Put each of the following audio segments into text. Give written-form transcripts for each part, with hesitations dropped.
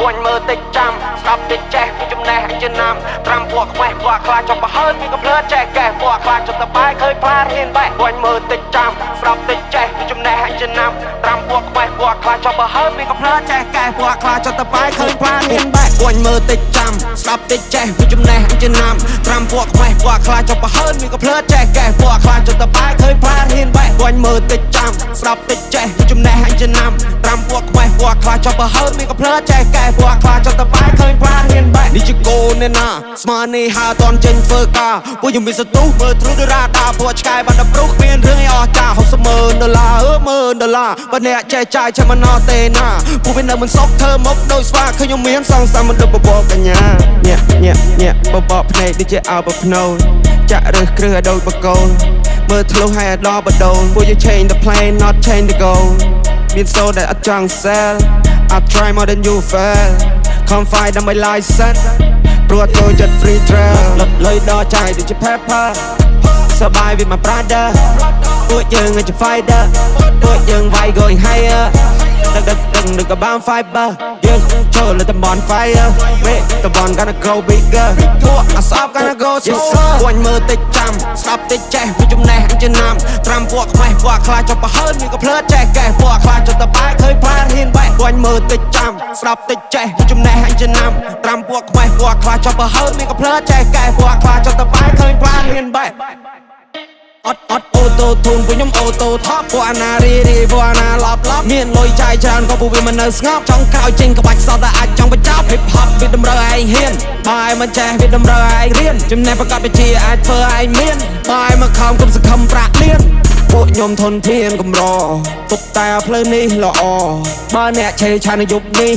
Quanh mơ tích trăm Stop tích che Vì chùm nè anh chân nằm Trăm buộc quay Buộc lại cho bà hơn Vì gặp lỡ trẻ kẻ Buộc lại cho ta bái khơi phát hiên bẹ Quanh mơ tích trăm Stop tích che Vì chùm nè anh chân nằm Trăm buộc quay Buộc lại cho bà hơn Vì gặp lỡ trẻ kẻ Buộc lại cho ta bái khơi phát hiên bẹ Quanh mơ tích trăm Stop tích che Vì chùm nè anh chân nằm Trăm buộc quay Buộc lại cho bà hơn Vì gặp lỡ trẻ kẻ Buộc lại cho ta bái khơi phát hiên bẹ Quanh mơ tích trăm Stop tích che Vì chùm nè anh chân nằm Trăm buộc quay Buộc lại cho bà hơn Vì gặp lỡ trẻ kẻ Buộc lại cho ta bái khơi phát hiên bẹ Đi chứ cô nên à Smani hà toàn trên phơ ca Vô dùng bị sợ tú mơ thử đưa ra đà Vô chai bạn đập rút miên rương ai o cha Học sơ mơ đờ la mơ đờ la Và nè chai chai chai mà nó tên à Vô bên đời mình sốc thơ mốc đôi sva Khơi nhung miếng xong xa mình đập bò bò cả nhà Nhẹ bò bò này đi chơi ảo bò nâu Chạ rơi krư đôi bò câu Mơ thlu hay đo bò đầu Vô you change the plane not change the goal Mean so that I don't sell I try more than you fail Không phải đam mê licenseព្រោះtôiចិត្ត free trail លុយដល់ចាយដូចជា pepper សបាយវាមក brother ពួកយើងជា fighter ពួកយើងវាយ going higher ដឹកក៏បាន fiber យើងចូលលើតំបន់ fire មេតំបន់ gonna grow bigger ពួកអាសប gonna go slower គួញមើលតិចចាំស្ដាប់តិចចេះវាចំណេះអញចំណាំត្រាំពួកខ្វេះពួកខ្លាចចុះប្រហើនវាក៏ភ្លើតចេះកែពួកខ្លាចចុះតបែកឃើញផ្លាតហ៊ានបែកគួញមើលតិចចាំស្ដាប់តិចចេះវាចំណេះអញចំណាំត្រាំពួកខ្វេះពួកខ្លាចចុះប្រហើនវាក៏ភ្លើតចេះកែពួកខ្លាចចុះតបែកឃើញផ្លាតហ៊ានបែកអត់អូតូធូនពួកខ្ញុំអូតូថប់ពួកអាណារីពួកអាណាឡប់មានលុយចាយច្រើនក៏ពួកវាមិននៅស្ងប់ចង់ក្រោយចេញក្បាច់សតតែអាចចង់បញ្ចប់ hip hop វាតម្រូវឯងហ៊ានបាយមិនចេះវាតម្រូវឯងរៀនចំណេះប្រកបវិជ្ជាអាចធ្វើឯងមានបាយមកខំគុំសង្ឃឹមប្រាក់លៀនពួកខ្ញុំធនធានកម្រទុកតែផ្លូវនេះល្អបើអ្នកឆេឆានយប់នេះ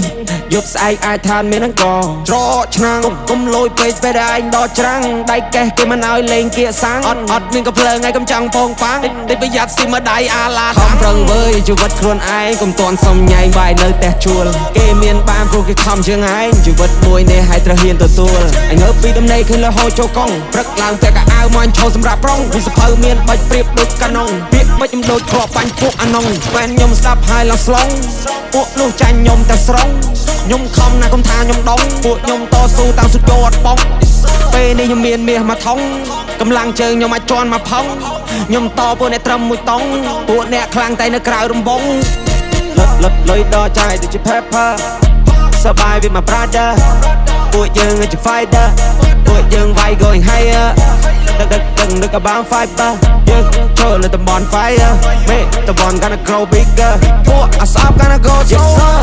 យប់ស្អែកអាចឋានមានអង្គច្រកឆ្នាំងគុំលួយពេកពេលដែលឯងដកច្រាំងដៃកេះគេមិនឲ្យលេងគៀកសាំងអត់មានកំភ្លើងឯងកំចង់ពងប៉ាំងតិចប្រយ័ត្នស៊ីមកដៃអាឡាខំប្រឹងវើយជីវិតខ្លួនឯងកុំតន់សុំញ៉ៃបាយនៅផ្ទះជួលគេមានបានព្រោះគេខំជាងឯងជីវិតមួយនេះឲ្យត្រូវហ៊ានទទួលឯងងើបពីដំណេកឃើញលហោចូលកង់ព្រឹកឡើងតែកៅអៅមកឈោសម្រាប់ប្រុងវាសភៅមានបាច់ព្រៀបដូចកាណុងពាក្យបាច់ខ្ញុំដូចគ្រាប់បាញ់ពួកអាណុងស្វែនខ្ញុំស្ដាប់ហើយឡើងស្លងពួកនោះចាញ់ខ្ញុំតែស្រងខ្ញុំខំណាស់កុំថាខ្ញុំដងពួកខ្ញុំតស៊ូតាំងសុទ្ធយកអត់បងពេលនេះខ្ញុំមានមាសមកថងកម្លាំងជើងខ្ញុំអាចជន់មកផុងខ្ញុំតពួកអ្នកត្រឹមមួយតង់ពួកអ្នកខ្លាំងតែនៅក្រៅរំបងលុយដល់ចាយដូចជា pepper សបាយវាមក brother ពួកយើងជា fighter ពួកយើងវាយ going higher ដឹកក៏បាន fiber យើងចូលលើតំបន់ fire មេតំបន់ gonna grow bigger ពួកអាសប gonna go slower